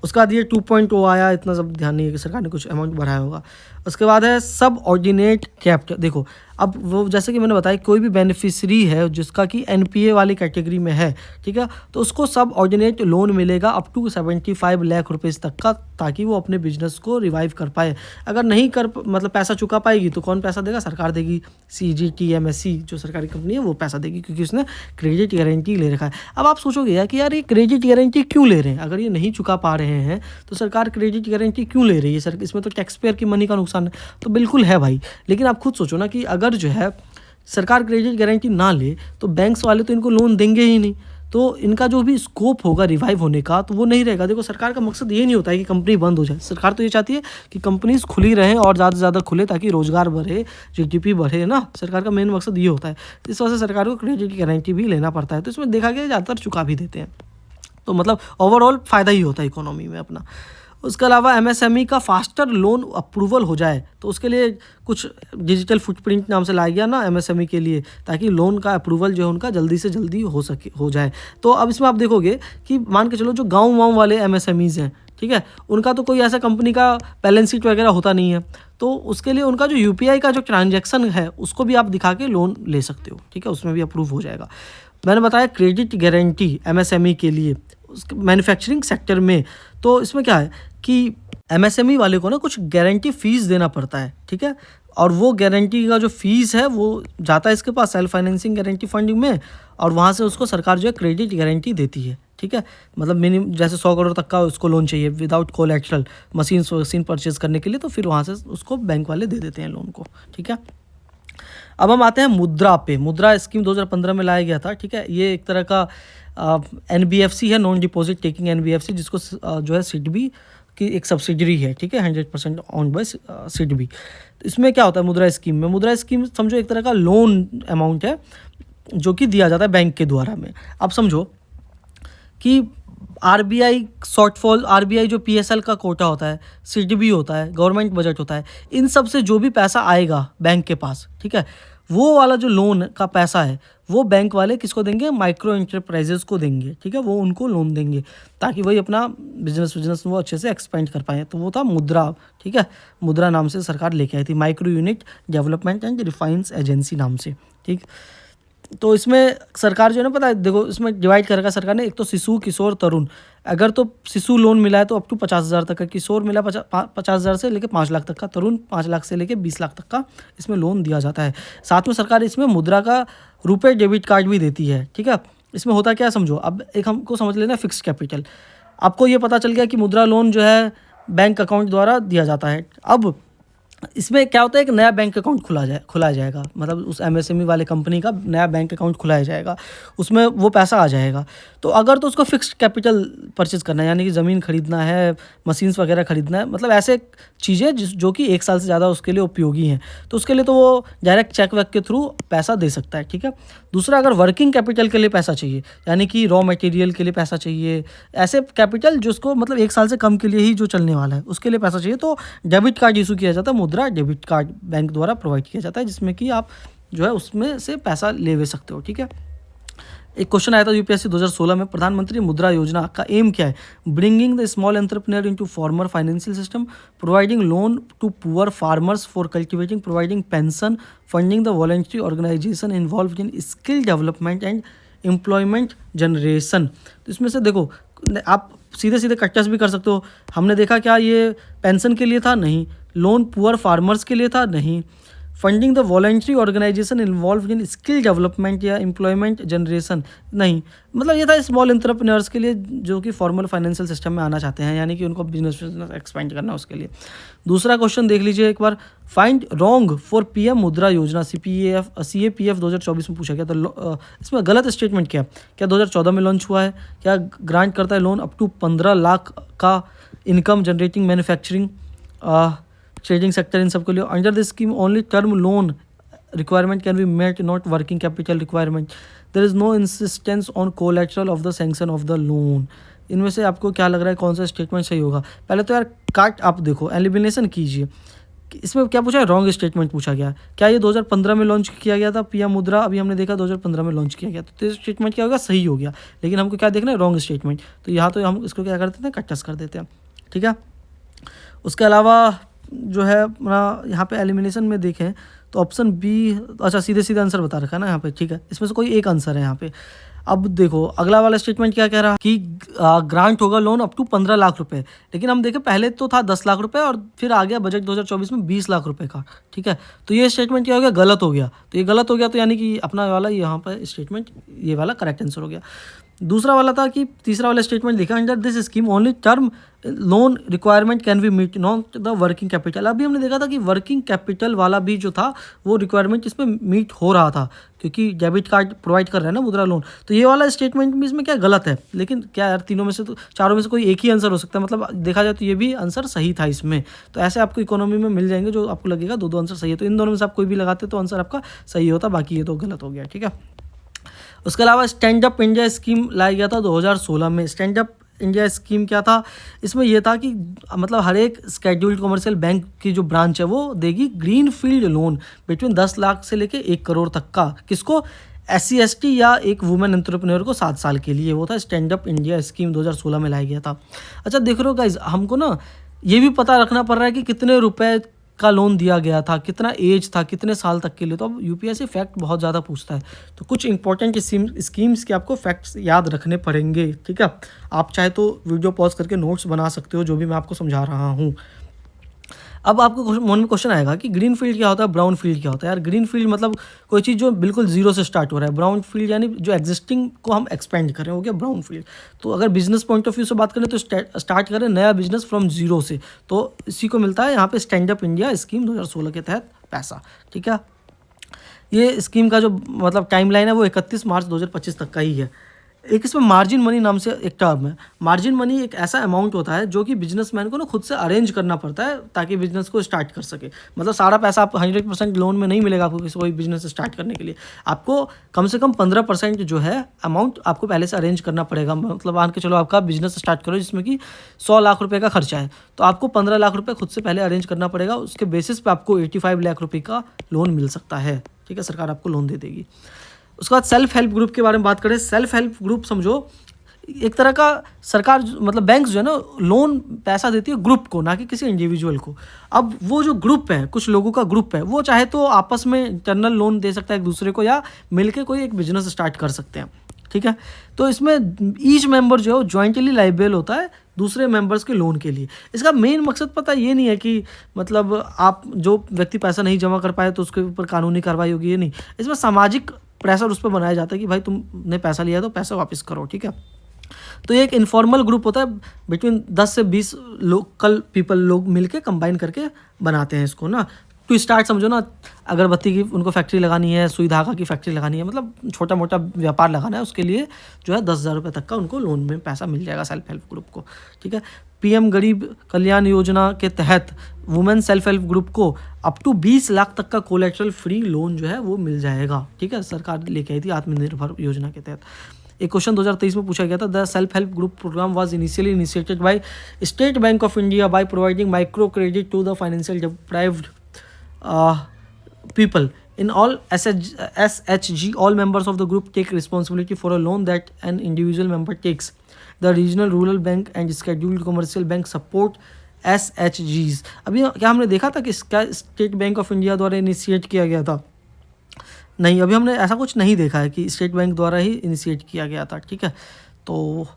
उसके बाद ये 2.0 आया, इतना सब ध्यान नहीं है कि सरकार ने कुछ अमाउंट बढ़ाया होगा। उसके बाद है सब ऑर्डिनेट कैप्ट। देखो अब वो जैसे कि मैंने बताया, कोई भी बेनिफिशरी है जिसका कि NPA वाली कैटेगरी में है, ठीक है, तो उसको सब ऑर्डिनेट लोन मिलेगा अप टू 75 लाख रुपीज़ तक का, ताकि वो अपने बिजनेस को रिवाइव कर पाए। अगर नहीं कर मतलब पैसा चुका पाएगी तो कौन पैसा देगा, सरकार देगी। CGTMSE जो सरकारी कंपनी है वो पैसा देगी, क्योंकि उसने क्रेडिट गारंटी ले रखा है। अब आप सोचोगे यार कि यार ये क्रेडिट गारंटी क्यों ले रहे हैं, अगर ये नहीं चुका पा रहे हैं तो सरकार क्रेडिट गारंटी क्यों ले रही है, सर इसमें तो टैक्स पेयर की मनी का नुकसान है। तो बिल्कुल है भाई, लेकिन आप खुद सोचो ना कि अगर जो है सरकार क्रेडिट गारंटी ना ले तो बैंक्स वाले तो इनको लोन देंगे ही नहीं, तो इनका जो भी स्कोप होगा रिवाइव होने का तो वो नहीं रहेगा। देखो सरकार का मकसद ये नहीं होता है कि कंपनी बंद हो जाए, सरकार तो ये चाहती है कि कंपनीज खुली रहें और ज़्यादा से ज़्यादा खुले, ताकि रोजगार बढ़े, GDP बढ़े ना। सरकार का मेन मकसद ये होता है, इस वजह से सरकार को क्रेडिट गारंटी भी लेना पड़ता है। तो इसमें देखा गया ज़्यादातर चुका भी देते हैं, तो मतलब ओवरऑल फ़ायदा ही होता है इकोनॉमी में अपना। उसके अलावा एमएसएमई का फास्टर लोन अप्रूवल हो जाए, तो उसके लिए कुछ डिजिटल फुटप्रिंट नाम से लाया गया ना एमएसएमई के लिए, ताकि लोन का अप्रूवल जो है उनका जल्दी से जल्दी हो जाए। तो अब इसमें आप देखोगे कि मान के चलो जो गाँव वाले एमएसएमईज़ हैं, ठीक है, उनका तो कोई ऐसा कंपनी का बैलेंस शीट वगैरह होता नहीं है, तो उसके लिए उनका जो यूपीआई का जो ट्रांजैक्शन है उसको भी आप दिखा के लोन ले सकते हो, ठीक है, उसमें भी अप्रूव हो जाएगा। मैंने बताया क्रेडिट गारंटी एमएसएमई के लिए मैन्युफैक्चरिंग सेक्टर में, तो इसमें क्या है कि एमएसएमई वाले को ना कुछ गारंटी फीस देना पड़ता है, ठीक है, और वो गारंटी का जो फीस है वो जाता है इसके पास सेल्फ फाइनेंसिंग गारंटी फंडिंग में, और वहाँ से उसको सरकार जो है क्रेडिट गारंटी देती है, ठीक है। मतलब मिनिमम जैसे 100 करोड़ तक का उसको लोन चाहिए विदाउट कोलेट्रल, मशीन परचेज करने के लिए, तो फिर वहाँ से उसको बैंक वाले दे देते हैं लोन को, ठीक है। अब हम आते हैं मुद्रा पे। मुद्रा स्कीम 2015 में लाया गया था, ठीक है। ये एक तरह का एनबीएफसी है, नॉन डिपॉजिट टेकिंग एनबीएफसी, जिसको जो है सिडबी की एक सब्सिडरी है, ठीक है, 100% ऑन्ड बाय सिडबी। तो इसमें क्या होता है मुद्रा स्कीम में? मुद्रा स्कीम समझो एक तरह का लोन अमाउंट है जो कि दिया जाता है बैंक के द्वारा में। अब समझो कि आरबीआई शॉर्टफॉल, आरबीआई जो पीएसएल का कोटा होता है, सिडबी होता है, गवर्नमेंट बजट होता है, इन सब से जो भी पैसा आएगा बैंक के पास, ठीक है, वो वाला जो लोन का पैसा है वो बैंक वाले किसको देंगे? माइक्रो एंटरप्राइजेस को देंगे, ठीक है, वो उनको लोन देंगे ताकि वही अपना बिजनेस वो अच्छे से एक्सपेंड कर पाए। तो वो था मुद्रा, ठीक है, मुद्रा नाम से सरकार लेके आई थी, micro unit development and refinance agency नाम से, ठीक। तो इसमें सरकार जो है ना, पता है, देखो इसमें डिवाइड कर रखा सरकार ने, एक तो शिशु, किशोर, तरुण। अगर तो शिशु लोन मिला है तो अप टू 50,000 तक का, किशोर मिला 50,000 से लेकर 5 लाख तक का, तरुण 5 लाख से लेकर 20 लाख तक का इसमें लोन दिया जाता है। साथ में सरकार इसमें मुद्रा का रुपए डेबिट कार्ड भी देती है, ठीक है। इसमें होता क्या है समझो, अब एक हमको समझ लेना फिक्स कैपिटल। आपको ये पता चल गया कि मुद्रा लोन जो है बैंक अकाउंट द्वारा दिया जाता है। अब इसमें क्या होता है, एक नया बैंक अकाउंट खुला जाएगा, मतलब उस एमएसएमई वाले कंपनी का नया बैंक अकाउंट खुलाया जाएगा, उसमें वो पैसा आ जाएगा। तो अगर तो उसको फिक्स्ड कैपिटल परचेज करना है, यानी कि ज़मीन खरीदना है, मशीन्स वगैरह खरीदना है, मतलब ऐसे चीज़ें जो कि 1 साल से ज़्यादा उसके लिए उपयोगी हैं, तो उसके लिए तो वो डायरेक्ट चेक वेक के थ्रू पैसा दे सकता है, ठीक है। दूसरा, अगर वर्किंग कैपिटल के लिए पैसा चाहिए, यानी कि रॉ मटेरियल के लिए पैसा चाहिए, ऐसे कैपिटल जिसको मतलब 1 साल से कम के लिए ही जो चलने वाला है उसके लिए पैसा चाहिए, तो डेबिट कार्ड इशू किया जाता है, मुद्रा डेबिट कार्ड बैंक द्वारा प्रोवाइड किया जाता है, जिसमें कि आप जो है उसमें से पैसा ले सकते हो, ठीक है। एक क्वेश्चन आया था यूपीएससी 2016 में, प्रधानमंत्री मुद्रा योजना का एम क्या है? Bringing the small entrepreneur into former financial system, providing loan to poor farmers for cultivating, providing pension, funding the voluntary organisation involved in skill development and employment generation. तो इसमें से देखो आप सीधे सीधे कट्टस भी कर सकते हो। हमने देखा क्या ये पेंशन के लिए था? नहीं। लोन पुअर फार्मर्स के लिए था? नहीं। Funding the voluntary organisation involve in skill development या एम्प्लॉयमेंट जनरेशन? नहीं। मतलब ये था स्मॉल एंटरप्रेन्योर्स के लिए जो कि फॉर्मल फाइनेंशियल सिस्टम में आना चाहते हैं, यानी कि उनको बिजनेस एक्सपेंड करना है उसके लिए। दूसरा क्वेश्चन देख लीजिए एक बार, फाइंड रॉन्ग फॉर पीएम मुद्रा योजना CAPF 2024 में पूछा गया। तो इसमें गलत स्टेटमेंट क्या 2014 में लॉन्च हुआ है? क्या ग्रांट करता है लोन अप टू 15 लाख का income generating manufacturing trading sector, इन सब के लिए? Under this scheme only term loan requirement can be met, not working capital requirement. There is no insistence on collateral of the sanction of the loan. इनमें से आपको क्या लग रहा है कौन सा स्टेटमेंट सही होगा? पहले तो यार काट आप देखो, एलिमिनेशन कीजिए। इसमें क्या पूछा है? रॉन्ग स्टेटमेंट पूछा गया। क्या ये 2015 में लॉन्च किया गया था पीएम मुद्रा? अभी हमने देखा 2015 में लॉन्च किया गया, तो स्टेटमेंट क्या होगा? सही हो गया। लेकिन हमको क्या देखना है? Wrong statement. तो यहाँ तो हम इसको क्या कर देते हैं? कटस कर देते हैं, ठीक है। उसके अलावा जो है अपना यहाँ पे एलिमिनेशन में देखें तो ऑप्शन बी, अच्छा सीधे आंसर बता रखा है ना यहाँ पे, ठीक है। इसमें से कोई एक आंसर है यहाँ पे। अब देखो अगला वाला स्टेटमेंट क्या कह रहा है कि ग्रांट होगा लोन अप टू 15 लाख रुपए, लेकिन हम देखें पहले तो था 10 लाख रुपए और फिर आ गया बजट 2024 में 20 लाख रुपए का, ठीक है। तो ये स्टेटमेंट क्या हो गया? गलत हो गया। तो ये गलत हो गया तो यानी कि अपना वाला यहाँ पर स्टेटमेंट ये वाला करेक्ट आंसर हो गया। दूसरा वाला था कि तीसरा वाला स्टेटमेंट लिखा, under this scheme only term loan requirement can be meet, not the working capital. अभी हमने देखा था कि वर्किंग कैपिटल वाला भी जो था वो रिक्वायरमेंट इसमें मीट हो रहा था, क्योंकि डेबिट कार्ड प्रोवाइड कर रहा है ना मुद्रा लोन। तो ये वाला स्टेटमेंट भी इसमें क्या गलत है। लेकिन क्या यार, तीनों में से तो चारों में से कोई एक ही आंसर हो सकता है, मतलब देखा जाए तो ये भी आंसर सही था इसमें। तो ऐसे आपको इकोनॉमी में मिल जाएंगे जो आपको लगेगा दो आंसर सही है। तो इन दोनों में से आप कोई भी लगाते तो आंसर आपका सही होता, बाकी ये तो गलत हो गया, ठीक है। उसके अलावा स्टैंड अप इंडिया स्कीम लाया गया था 2016 में। स्टैंड अप इंडिया स्कीम क्या था, इसमें यह था कि मतलब हर एक स्केड्यूल्ड कमर्शियल बैंक की जो ब्रांच है वो देगी green field loan between 10 lakh से लेके 1 करोड़ तक का, किसको, SC ST या एक वुमेन एंटरप्रेन्योर को 7 साल के लिए। वो था स्टैंड अप इंडिया स्कीम 2016 में लाया गया था। अच्छा देख रहे हो गाइज, हमको ना ये भी पता रखना पड़ रहा है कि कितने रुपए का लोन दिया गया था, कितना एज था, कितने साल तक के लिए। तो अब UPSC फैक्ट बहुत ज़्यादा पूछता है, तो कुछ इंपॉर्टेंट स्कीम्स के आपको फैक्ट्स याद रखने पड़ेंगे, ठीक है। आप चाहे तो वीडियो पॉज करके नोट्स बना सकते हो, जो भी मैं आपको समझा रहा हूँ। अब आपको मन में क्वेश्चन आएगा कि ग्रीन फील्ड क्या होता है, ब्राउन फील्ड क्या होता है। यार ग्रीन फील्ड मतलब कोई चीज़ जो बिल्कुल जीरो से स्टार्ट हो रहा है, ब्राउन फील्ड यानी जो एग्जिस्टिंग को हम एक्सपेंड करें, हो गया ब्राउन फील्ड। तो अगर बिजनेस पॉइंट ऑफ व्यू से बात करें तो स्टार्ट करें नया बिजनेस फ्रॉम जीरो से, तो इसी को मिलता है यहाँ पे स्टैंड अप इंडिया स्कीम 2016 के तहत पैसा, ठीक है। ये स्कीम का जो मतलब टाइमलाइन है वो 31 मार्च 2025 तक का ही है। एक इसमें मार्जिन मनी नाम से एक टर्म है। मार्जिन मनी एक ऐसा अमाउंट होता है जो कि बिजनेसमैन को ना खुद से अरेंज करना पड़ता है ताकि बिजनेस को स्टार्ट कर सके। मतलब सारा पैसा आप 100% लोन में नहीं मिलेगा आपको किसी कोई बिजनेस स्टार्ट करने के लिए। आपको कम से कम 15% जो है अमाउंट आपको पहले से अरेंज करना पड़ेगा। मतलब मान के चलो आपका बिजनेस स्टार्ट करो जिसमें कि 100 लाख रुपये का खर्चा है, तो आपको 15 लाख रुपये खुद से पहले अरेंज करना पड़ेगा। उसके बेसिस पे आपको 85 लाख रुपये का लोन मिल सकता है, ठीक है, सरकार आपको लोन दे देगी। उसके बाद सेल्फ हेल्प ग्रुप के बारे में बात करें। सेल्फ हेल्प ग्रुप समझो एक तरह का सरकार मतलब बैंक जो है ना लोन पैसा देती है ग्रुप को, ना कि किसी इंडिविजुअल को। अब वो जो ग्रुप है, कुछ लोगों का ग्रुप है, वो चाहे तो आपस में इंटरनल लोन दे सकता है एक दूसरे को, या मिलके कोई एक बिजनेस स्टार्ट कर सकते हैं, ठीक है। तो इसमें ईच मेंबर जो है वो जॉइंटली लाइबल होता है दूसरे मेंबर्स के लोन के लिए। इसका मेन मकसद पता ये नहीं है कि मतलब आप जो व्यक्ति पैसा नहीं जमा कर पाए तो उसके ऊपर कानूनी कार्रवाई होगी, ये नहीं। इसमें सामाजिक प्रेशर उस पर बनाया जाता है कि भाई तुमने पैसा लिया तो पैसा वापस करो, ठीक है। तो ये एक इनफॉर्मल ग्रुप होता है, बिटवीन 10 से 20 लोकल पीपल लोग मिलके कंबाइन करके बनाते हैं इसको ना। टू स्टार्ट समझो ना, अगरबत्ती की उनको फैक्ट्री लगानी है, सुई धागा की फैक्ट्री लगानी है, मतलब छोटा मोटा व्यापार लगाना है, उसके लिए जो है 10,000 रुपये तक का उनको लोन में पैसा मिल जाएगा सेल्फ हेल्प ग्रुप को, ठीक है। PM गरीब कल्याण योजना के तहत वुमेन सेल्फ हेल्प ग्रुप को अप टू 20 लाख तक का कोलेट्रल फ्री लोन जो है वो मिल जाएगा, ठीक है। सरकार लेके आई थी आत्मनिर्भर योजना के तहत। एक क्वेश्चन 2023 में पूछा गया था, the self help group programme was initially initiated by State Bank of India by providing micro credit to the financial deprived people. In all SHG, all members of the group take responsibility for a loan that an individual member takes. The regional rural bank and scheduled commercial bank support SHGs. अभी क्या हमने देखा था कि इसका state Bank of India द्वारा initiate किया गया था? नहीं, अभी हमने ऐसा कुछ नहीं देखा है कि स्टेट बैंक द्वारा ही इनिशिएट किया गया था, ठीक है। तो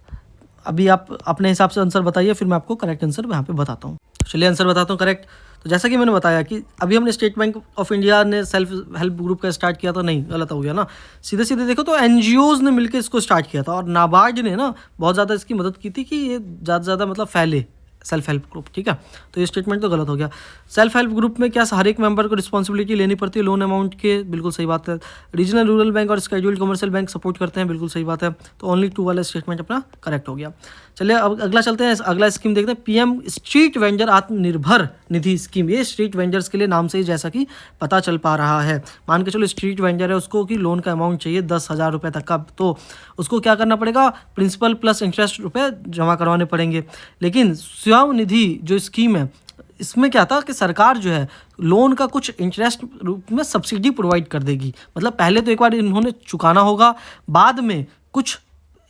अभी आप अपने हिसाब से आंसर बताइए, फिर मैं आपको करेक्ट आंसर यहाँ पे बताता हूँ। चलिए आंसर बताता हूँ करेक्ट। तो जैसा कि मैंने बताया कि अभी हमने स्टेट बैंक ऑफ इंडिया ने सेल्फ हेल्प ग्रुप का स्टार्ट किया था, नहीं गलत हो गया ना। सीधे सीधे देखो तो NGOs ने मिलकर इसको स्टार्ट किया था, और नाबार्ड ने ना बहुत ज़्यादा इसकी मदद की थी कि ये ज़्यादा से ज़्यादा मतलब फैले सेल्फ हेल्प ग्रुप, ठीक है। तो ये स्टेटमेंट तो गलत हो गया। सेल्फ हेल्प ग्रुप में क्या हर एक मेंबर को रिस्पॉन्सिबिलिटी लेनी पड़ती है लोन अमाउंट के, बिल्कुल सही बात है। रीजनल रूरल बैंक और स्केड्यूल्ड कमर्शियल बैंक सपोर्ट करते हैं, बिल्कुल सही बात है। तो ओनली 2 वाला स्टेटमेंट अपना करेक्ट हो गया। चलिए अब अगला चलते हैं, अगला स्कीम देखते हैं, PM street vendor Atmanirbhar Nidhi scheme. ये स्ट्रीट वेंडर्स के लिए नाम से ही जैसा कि पता चल पा रहा है, मान के चलो स्ट्रीट वेंडर है, उसको कि लोन का अमाउंट चाहिए 10,000 रुपये तक का, तो उसको क्या करना पड़ेगा, प्रिंसिपल प्लस इंटरेस्ट रुपये जमा करवाने पड़ेंगे। लेकिन स्वयं निधि जो स्कीम है, इसमें क्या था कि सरकार जो है लोन का कुछ इंटरेस्ट रूप में सब्सिडी प्रोवाइड कर देगी। मतलब पहले तो एक बार इन्होंने चुकाना होगा, बाद में कुछ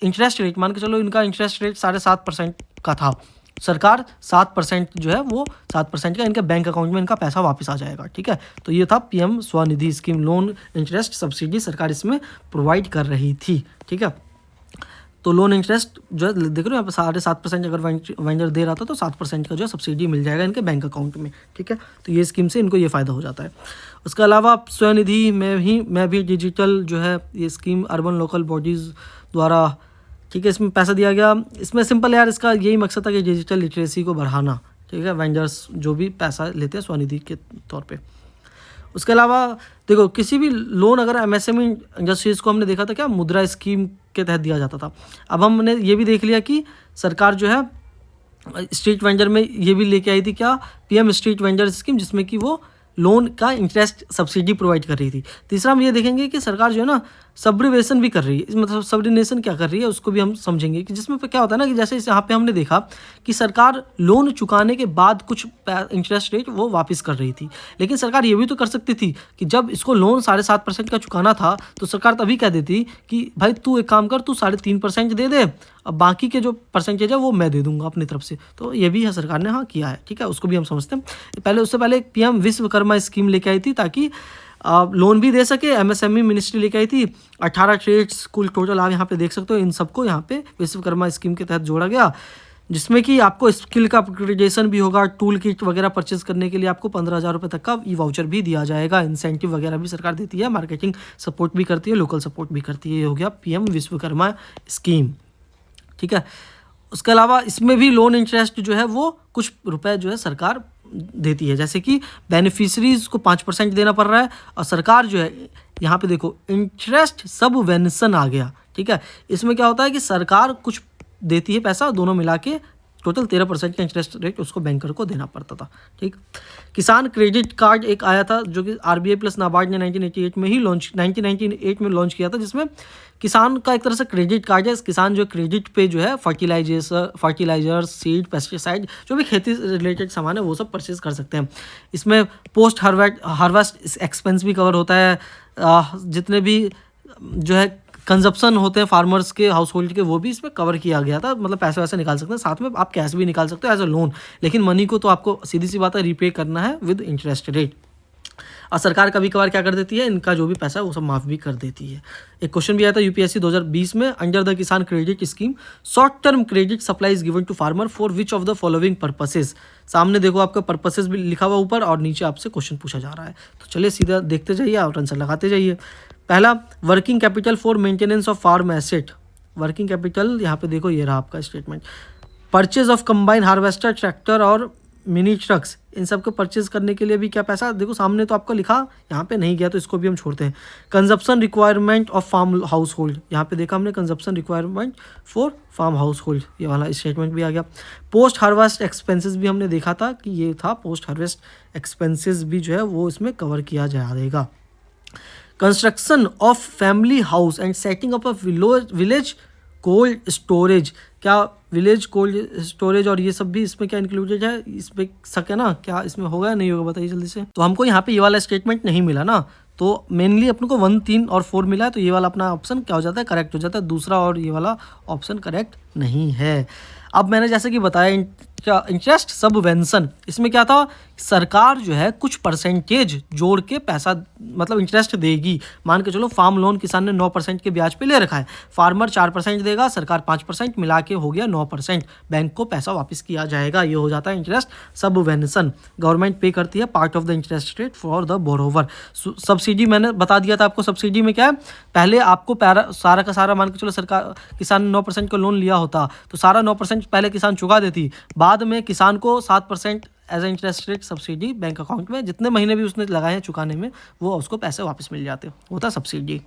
इंटरेस्ट रेट, मान के चलो इनका इंटरेस्ट रेट 7.5% का था, सरकार 7% जो है वो 7% का इनके बैंक अकाउंट में इनका पैसा वापस आ जाएगा, ठीक है। तो ये था PM Svanidhi scheme, loan interest subsidy सरकार इसमें प्रोवाइड कर रही थी, ठीक है। तो लोन इंटरेस्ट जो है देख रहे हो यहाँ पे 7.5% अगर वेंडर दे रहा था तो 7% का जो है सब्सिडी मिल जाएगा इनके बैंक अकाउंट में, ठीक है। तो ये स्कीम से इनको ये फ़ायदा हो जाता है। उसके अलावा स्वनिधि में भी डिजिटल जो है ये स्कीम अर्बन लोकल बॉडीज़ द्वारा, ठीक है, इसमें पैसा दिया गया। इसमें सिंपल यार इसका यही मकसद था कि डिजिटल लिटरेसी को बढ़ाना, ठीक है, वेंडर्स जो भी पैसा लेते हैं स्वनिधि के तौर पे। उसके अलावा देखो किसी भी लोन अगर MSME इंडस्ट्रीज़ को हमने देखा था क्या मुद्रा स्कीम के तहत दिया जाता था। अब हमने ये भी देख लिया कि सरकार जो है स्ट्रीट वेंडर में ये भी लेके आई थी क्या, PM स्ट्रीट वेंडर स्कीम, जिसमें कि वो लोन का इंटरेस्ट सब्सिडी प्रोवाइड कर रही थी। तीसरा हम ये देखेंगे कि सरकार जो है ना सब्रिवेशन भी कर रही है। मतलब सब्रिनेशन क्या कर रही है उसको भी हम समझेंगे कि जिसमें क्या होता है ना कि जैसे यहाँ पे हमने देखा कि सरकार लोन चुकाने के बाद कुछ इंटरेस्ट रेट वो वापस कर रही थी, लेकिन सरकार ये भी तो कर सकती थी कि जब इसको लोन 7.5% का चुकाना था तो सरकार तभी कह देती कि भाई तू एक काम कर, तू 3.5% दे दे, अब बाकी के जो परसेंटेज है वो मैं दे दूंगा अपनी तरफ से। तो ये भी है सरकार ने हाँ किया है, ठीक है, उसको भी हम समझते हैं। पहले उससे पहले एक पीएम विश्वकर्मा स्कीम लेके आई थी ताकि लोन भी दे सके। एमएसएमई मिनिस्ट्री लेके आई थी। 18 ट्रेड्स कुल टोटल आप यहाँ पे देख सकते हो, इन सबको यहाँ पे विश्वकर्मा स्कीम के तहत जोड़ा गया, जिसमें कि आपको स्किल का अपग्रेडेशन भी होगा। टूल किट वगैरह परचेज करने के लिए आपको 15,000 रुपये तक का ई वाउचर भी दिया जाएगा। इंसेंटिव वगैरह भी सरकार देती है, मार्केटिंग सपोर्ट भी करती है, लोकल सपोर्ट भी करती है। ये हो गया पीएम विश्वकर्मा स्कीम, ठीक है। उसके अलावा इसमें भी लोन इंटरेस्ट जो है वो कुछ रुपए जो है सरकार देती है, जैसे कि बेनिफिशरीज को 5% देना पड़ रहा है। और सरकार जो है यहाँ पे देखो इंटरेस्ट सबवेंशन आ गया, ठीक है। इसमें क्या होता है कि सरकार कुछ देती है पैसा, दोनों मिला के टोटल 13% का इंटरेस्ट रेट उसको बैंकर को देना पड़ता था, ठीक। किसान क्रेडिट कार्ड एक आया था जो कि आरबीआई प्लस नाबार्ड ने 1998 में लॉन्च किया था, जिसमें किसान का एक तरह से क्रेडिट कार्ड है। किसान जो क्रेडिट पे जो है फर्टिलाइजर, सीड, पेस्टिसाइड, जो भी खेती रिलेटेड सामान है वो सब परचेज कर सकते हैं। इसमें पोस्ट हार्वेस्ट एक्सपेंस भी कवर होता है। जितने भी जो है कंजप्शन होते हैं फार्मर्स के, हाउस होल्ड के, वो भी इसमें कवर किया गया था। मतलब पैसे वैसे निकाल सकते हैं, साथ में आप कैश भी निकाल सकते हो एज अ लोन, लेकिन मनी को तो आपको सीधी सी बात है रीपे करना है विद इंटरेस्ट रेट। और सरकार कभी कभार क्या कर देती है, इनका जो भी पैसा है वो सब माफ़ भी कर देती है। एक क्वेश्चन भी आया था यूपीएससी 2020 में, under the Kisan credit scheme short term credit supply is given to farmer for which of the following purposes. सामने देखो आपका पर्पसेस भी लिखा हुआ ऊपर और नीचे आपसे क्वेश्चन पूछा जा रहा है। तो चलिए सीधा देखते जाइए और आंसर लगाते जाइए। पहला, working capital for maintenance of farm asset. Working capital यहाँ पे देखो, ये रहा आपका statement. Purchase of combine harvester, tractor और मिनी ट्रक्स, इन सब को परचेज करने के लिए भी क्या पैसा देखो सामने तो आपको लिखा, यहाँ पे नहीं गया तो इसको भी हम छोड़ते हैं। Consumption requirement of farm household, यहाँ पे देखा हमने consumption requirement for farm household, ये वाला स्टेटमेंट भी आ गया। पोस्ट हार्वेस्ट एक्सपेंसेस भी हमने देखा था कि ये था, पोस्ट हार्वेस्ट एक्सपेंसेस भी जो है वो इसमें कवर किया जाएगा। Construction of family house and setting up a village cold storage, क्या विलेज कोल्ड स्टोरेज और ये सब भी इसमें क्या इंक्लूडेड है, इसमें सके ना, क्या इसमें होगा या नहीं होगा बताइए जल्दी से। तो हमको यहाँ पे ये वाला स्टेटमेंट नहीं मिला ना, तो मेनली अपने को 1, 3 और 4 मिला है, तो ये वाला अपना ऑप्शन क्या हो जाता है, करेक्ट हो जाता है। दूसरा और ये वाला ऑप्शन करेक्ट नहीं है। अब मैंने जैसे कि बताया इंटरेस्ट सबवेंशन, इसमें क्या था, सरकार जो है कुछ परसेंटेज जोड़ के पैसा मतलब इंटरेस्ट देगी। मान के चलो फार्म लोन किसान ने 9% के ब्याज पे ले रखा है, फार्मर 4% देगा, सरकार 5%, मिला के हो गया 9%, बैंक को पैसा वापस किया जाएगा। ये हो जाता है इंटरेस्ट सबवेंशन। गवर्नमेंट पे करती है part of the interest rate for the borrower. Subsidy मैंने बता दिया था आपको, सब्सिडी में क्या है, पहले आपको सारा का सारा मान के चलो सरकार किसान ने 9% का लोन लिया होता तो सारा 9% पहले किसान चुका देती, बाद में किसान को 7% as a interest rate subsidy bank account में, जितने महीने भी उसने लगाए हैं चुकाने में वो उसको पैसे वापस मिल जाते, होता सब्सिडी।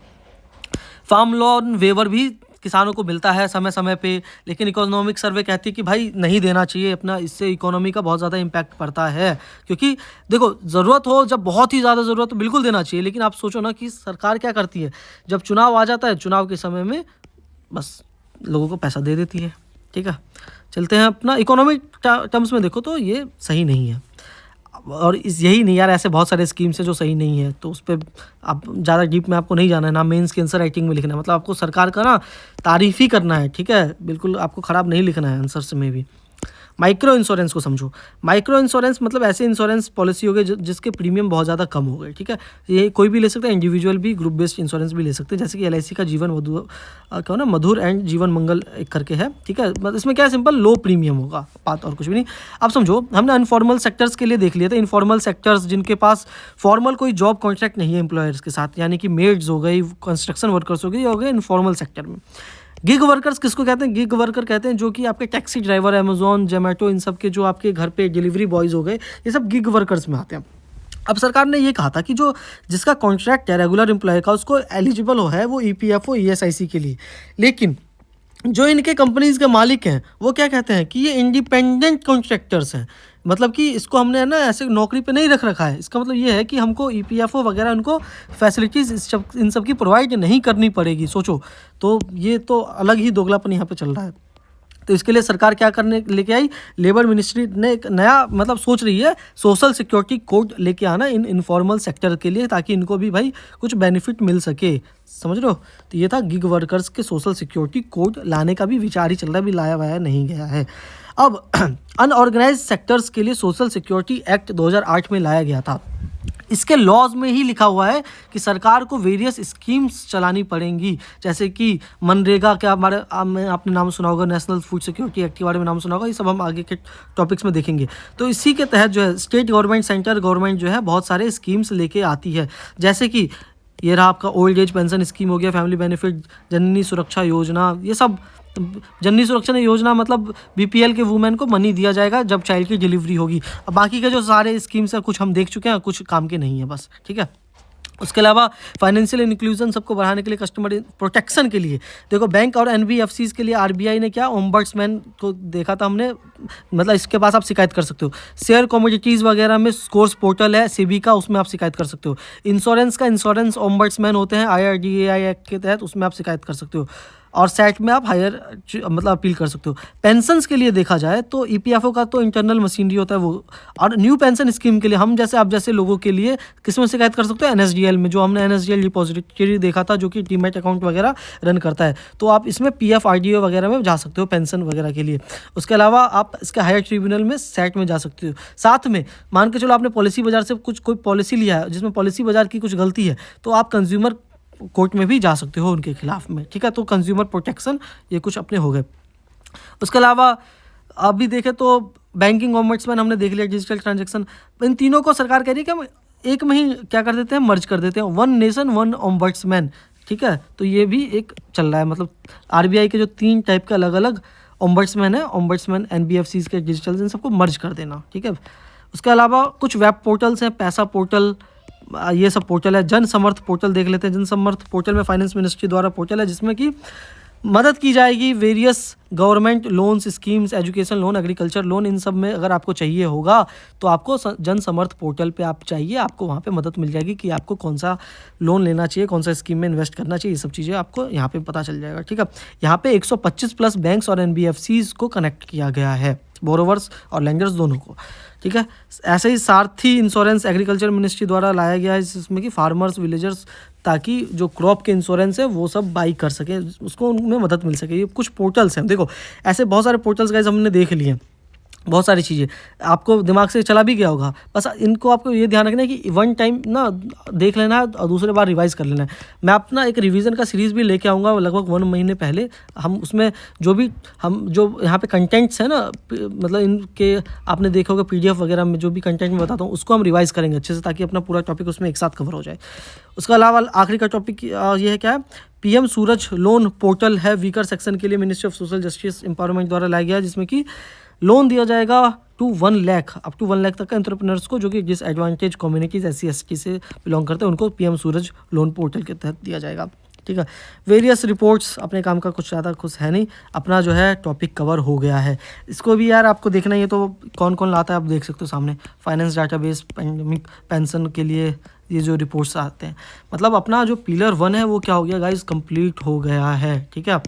फार्म लोन वेवर भी किसानों को मिलता है समय समय पे, लेकिन इकोनॉमिक सर्वे कहती है कि भाई नहीं देना चाहिए अपना, इससे इकोनॉमी का बहुत ज़्यादा इम्पैक्ट पड़ता है। क्योंकि देखो ज़रूरत हो, जब बहुत ही ज़्यादा ज़रूरत तो बिल्कुल देना चाहिए, लेकिन आप सोचो ना कि सरकार क्या करती है, जब चुनाव आ जाता है, चुनाव के समय में बस लोगों को पैसा दे देती है, ठीक है। चलते हैं अपना इकोनॉमिक टर्म्स में देखो तो ये सही नहीं है, और यही नहीं यार, ऐसे बहुत सारे स्कीम्स है जो सही नहीं है, तो उस पर आप ज़्यादा डीप में आपको नहीं जाना है, ना मेंस के आंसर राइटिंग में लिखना है, मतलब आपको सरकार का ना तारीफ़ ही करना है, ठीक है, बिल्कुल आपको ख़राब नहीं लिखना है आंसर्स में भी। माइक्रो इंश्योरेंस को समझो। माइक्रो इंश्योरेंस मतलब ऐसे इंश्योरेंस पॉलिसी हो गए जिसके प्रीमियम बहुत ज़्यादा कम हो गए, ठीक है। ये कोई भी ले सकता है, इंडिविजुअल भी, ग्रुप बेस्ड इंश्योरेंस भी ले सकते हैं, जैसे कि LIC का जीवन क्या ना मधुर एंड जीवन मंगल एक करके है, ठीक है। इसमें क्या है, सिंपल लो प्रीमियम होगा, बात और कुछ भी नहीं। अब समझो हमने अनफॉर्मल सेक्टर्स के लिए देख लिया था, इनफॉर्मल सेक्टर्स जिनके पास फॉर्मल कोई जॉब कॉन्ट्रैक्ट नहीं है एम्प्लॉयर्स के साथ, यानी कि मेड्स हो गई, कंस्ट्रक्शन वर्कर्स हो गए इनफॉर्मल सेक्टर में। गिग वर्कर्स किसको कहते हैं, गिग वर्कर कहते हैं जो कि आपके टैक्सी ड्राइवर, अमेजोन, जोमेटो, इन सब के जो आपके घर पे डिलीवरी बॉयज़ हो गए, ये सब गिग वर्कर्स में आते हैं। अब सरकार ने ये कहा था कि जो जिसका कॉन्ट्रैक्ट है रेगुलर एम्प्लॉय का, उसको एलिजिबल है वो EPFO ESIC के लिए, लेकिन जो इनके कंपनीज़ के मालिक हैं वो क्या कहते हैं कि ये इंडिपेंडेंट कॉन्ट्रैक्टर्स हैं, मतलब कि इसको हमने है ना ऐसे नौकरी पे नहीं रख रखा है। इसका मतलब ये है कि हमको ईपीएफओ वगैरह उनको फैसिलिटीज़ इन सब की प्रोवाइड नहीं करनी पड़ेगी, सोचो। तो ये तो अलग ही दोगलापन यहाँ पे चल रहा है। तो इसके लिए सरकार क्या करने लेके आई, लेबर मिनिस्ट्री ने एक नया मतलब सोच रही है सोशल सिक्योरिटी कोड लेके आना इन इनफॉर्मल सेक्टर के लिए, ताकि इनको भी भाई कुछ बेनिफिट मिल सके, समझ रहे हो। तो ये था गिग वर्कर्स के सोशल सिक्योरिटी कोड लाने का भी विचार ही चल रहा है, अभी लाया वाया नहीं गया है। अब अनऑर्गेनाइज सेक्टर्स के लिए सोशल सिक्योरिटी एक्ट 2008 में लाया गया था। इसके लॉज में ही लिखा हुआ है कि सरकार को वेरियस स्कीम्स चलानी पड़ेंगी, जैसे कि मनरेगा के आपने नाम सुना होगा, नेशनल फूड सिक्योरिटी एक्ट के बारे में नाम सुना होगा, ये सब हम आगे के टॉपिक्स में देखेंगे। तो इसी के तहत जो है स्टेट गवर्नमेंट, सेंट्रल गवर्नमेंट जो है बहुत सारे स्कीम्स लेके आती है, जैसे कि ये रहा आपका ओल्ड एज पेंशन स्कीम हो गया, फैमिली बेनिफिट, जननी सुरक्षा योजना, ये सब। जननी सुरक्षा योजना मतलब बीपीएल के वुमेन को मनी दिया जाएगा जब चाइल्ड की डिलीवरी होगी। अब बाकी के जो सारे स्कीम्स हैं कुछ हम देख चुके हैं, कुछ काम के नहीं है बस, ठीक है। उसके अलावा फाइनेंशियल इंक्लूजन सबको बढ़ाने के लिए, कस्टमर प्रोटेक्शन के लिए देखो बैंक और एनबीएफसीज के लिए आरबीआई ने क्या ओम्बड्समैन को देखा था हमने, मतलब इसके पास आप शिकायत कर सकते हो। शेयर कमोडिटीज़ वगैरह में स्कोर्स पोर्टल है सेबी का, उसमें आप शिकायत कर सकते हो। इंश्योरेंस का इंश्योरेंस ओम्बड्समैन होते हैं IRDAI एक्ट के तहत, उसमें आप शिकायत कर सकते हो। और सेट में आप हायर मतलब अपील कर सकते हो। पेंशन्स के लिए देखा जाए तो ईपीएफओ का तो इंटरनल मशीनरी होता है वो, और न्यू पेंशन स्कीम के लिए हम जैसे आप जैसे लोगों के लिए किस में शिकायत कर सकते हो, एनएसडीएल में, जो हमने एनएसडीएल डिपॉजिटरी देखा था जो कि डीमैट अकाउंट वगैरह रन करता है, तो आप इसमें पीएफआरडीओ वगैरह में जा सकते हो पेंशन वगैरह के लिए। उसके अलावा आप इसके हायर ट्रिब्यूनल में सेट में जा सकते हो। साथ में मान के चलो आपने पॉलिसी बाजार से कोई पॉलिसी लिया है जिसमें पॉलिसी बाजार की कुछ गलती है, तो आप कंज्यूमर कोर्ट में भी जा सकते हो उनके खिलाफ में, ठीक है। तो कंज्यूमर प्रोटेक्शन ये कुछ अपने हो गए। उसके अलावा अभी देखें तो बैंकिंग ओम्बड्समैन हमने देख लिया, डिजिटल ट्रांजैक्शन, इन तीनों को सरकार कह रही है कि हम एक में ही क्या कर देते हैं, मर्ज कर देते हैं, वन नेशन वन ओम्बड्समैन, ठीक है। तो ये भी एक चल रहा है, मतलब आरबीआई के जो 3 टाइप के अलग अलग ओम्बड्समैन है, ओम्बड्समैन एनबीएफसीज के डिजिटल, इन सबको मर्ज कर देना, ठीक है। उसके अलावा कुछ वेब पोर्टल्स हैं, पैसा पोर्टल, ये सब पोर्टल है। जन समर्थ पोर्टल देख लेते हैं। जन समर्थ पोर्टल में फाइनेंस मिनिस्ट्री द्वारा पोर्टल है जिसमें कि मदद की जाएगी various government loans schemes, education loan, agriculture loan, इन सब में अगर आपको चाहिए होगा तो आपको जन समर्थ पोर्टल पे आप चाहिए, आपको वहाँ पे मदद मिल जाएगी कि आपको कौन सा लोन लेना चाहिए, कौन सा स्कीम में इन्वेस्ट करना चाहिए, ये सब चीज़ें आपको यहाँ पे पता चल जाएगा, ठीक है। यहाँ पे 125 प्लस बैंक्स और एनबीएफसीज को कनेक्ट किया गया है, बोरोवर्स और लेंडर्स दोनों को, ठीक है। ऐसे ही सारथी इंश्योरेंस एग्रीकल्चर मिनिस्ट्री द्वारा लाया गया है जिसमें कि फार्मर्स, विलेजर्स, ताकि जो क्रॉप के इंश्योरेंस है वो सब बाई कर सके, उसको उनमें मदद मिल सके। ये कुछ पोर्टल्स हैं, देखो ऐसे बहुत सारे पोर्टल्स गाइस हमने देख लिए हैं, बहुत सारी चीज़ें आपको दिमाग से चला भी गया होगा, बस इनको आपको ये ध्यान रखना है कि वन टाइम ना देख लेना है और दूसरे बार रिवाइज कर लेना है। मैं अपना एक रिवीजन का सीरीज़ भी लेके आऊँगा लगभग 1 महीने पहले, हम उसमें जो भी हम जो यहाँ पे कंटेंट्स हैं ना, मतलब इनके आपने देखा होगा PDF वगैरह में जो भी कंटेंट मैं बताता हूँ उसको हम रिवाइज करेंगे अच्छे से, ताकि अपना पूरा टॉपिक उसमें एक साथ कवर हो जाए। उसके अलावा आखिरी का टॉपिक ये है क्या है, PM सूरज लोन पोर्टल है वीकर सेक्शन के लिए, ministry of social justice empowerment द्वारा लाया गया है, जिसमें कि लोन दिया जाएगा to 1 lakh, up to 1 lakh तक का एंटरप्रेन्योर्स को जो कि डिसएडवांटेज कम्युनिटीज़ SC/ST से बिलोंग करते हैं, उनको PM सूरज लोन पोर्टल के तहत दिया जाएगा, ठीक है। वेरियस रिपोर्ट्स, अपने काम का कुछ ज़्यादा कुछ है नहीं, अपना जो है टॉपिक कवर हो गया है। इसको भी यार आपको देखना ही है, तो कौन कौन लाता है आप देख सकते हो सामने, फाइनेंस डाटाबेस, पेंडेमिक पेंशन के लिए ये जो रिपोर्ट्स आते हैं, मतलब अपना जो पिलर 1 है वो क्या हो गया गाइस, कंप्लीट हो गया है, ठीक है।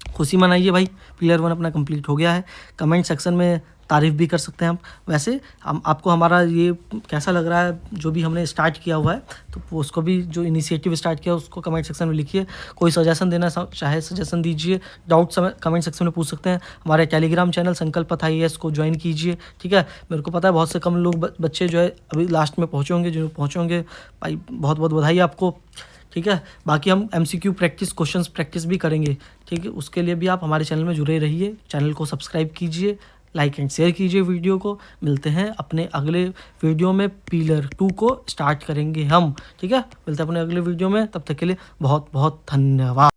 खुशी मनाइए भाई, पिलर 1 अपना कंप्लीट हो गया है। कमेंट सेक्शन में तारीफ़ भी कर सकते हैं हम। वैसे हम आपको हमारा ये कैसा लग रहा है जो भी हमने स्टार्ट किया हुआ है, तो उसको भी जो इनिशिएटिव स्टार्ट किया उसको कमेंट सेक्शन में लिखिए। कोई सजेशन देना चाहे सजेशन दीजिए, डाउट कमेंट सेक्शन में पूछ सकते हैं। हमारे टेलीग्राम चैनल संकल्प पथ IAS को ज्वाइन कीजिए, ठीक है। मेरे को पता है बहुत से कम लोग बच्चे जो है अभी लास्ट में पहुँचे होंगे, जो पहुँचे होंगे भाई बहुत बहुत बधाई आपको, ठीक है। बाकी हम MCQ प्रैक्टिस, क्वेश्चंस प्रैक्टिस भी करेंगे, ठीक है। उसके लिए भी आप हमारे चैनल में जुड़े रहिए, चैनल को सब्सक्राइब कीजिए, लाइक एंड शेयर कीजिए वीडियो को। मिलते हैं अपने अगले वीडियो में, पिलर 2 को स्टार्ट करेंगे हम, ठीक है। मिलते हैं अपने अगले वीडियो में, तब तक के लिए बहुत बहुत धन्यवाद।